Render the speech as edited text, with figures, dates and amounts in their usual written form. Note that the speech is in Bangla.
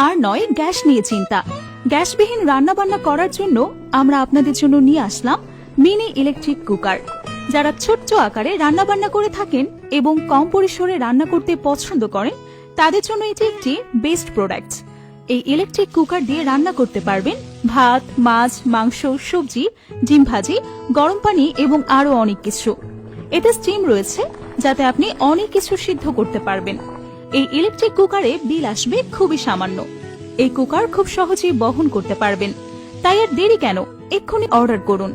আর নয় গ্যাস নিয়ে চিন্তা। গ্যাসবিহীন রান্নাবান্না করার জন্য আমরা আপনাদের জন্য নিয়ে আসলাম মিনি ইলেকট্রিক কুকার। যারা ছোট্ট আকারে রান্নাবান্না করে থাকেন এবং কম পরিসরে রান্না করতে পছন্দ করেন, তাদের জন্য এটি একটি বেস্ট প্রোডাক্ট। এই ইলেকট্রিক কুকার দিয়ে রান্না করতে পারবেন ভাত, মাছ, মাংস, সবজি, ডিম ভাজি, গরম পানি এবং আরো অনেক কিছু। এতে স্টিম রয়েছে যাতে আপনি অনেক কিছু সিদ্ধ করতে পারবেন। এই ইলেকট্রিক কুকারে বিল আসবে খুবই সামান্য। এই কুকার খুব সহজেই বহন করতে পারবেন। তাই আর দেরি কেন, এক্ষুনি অর্ডার করুন।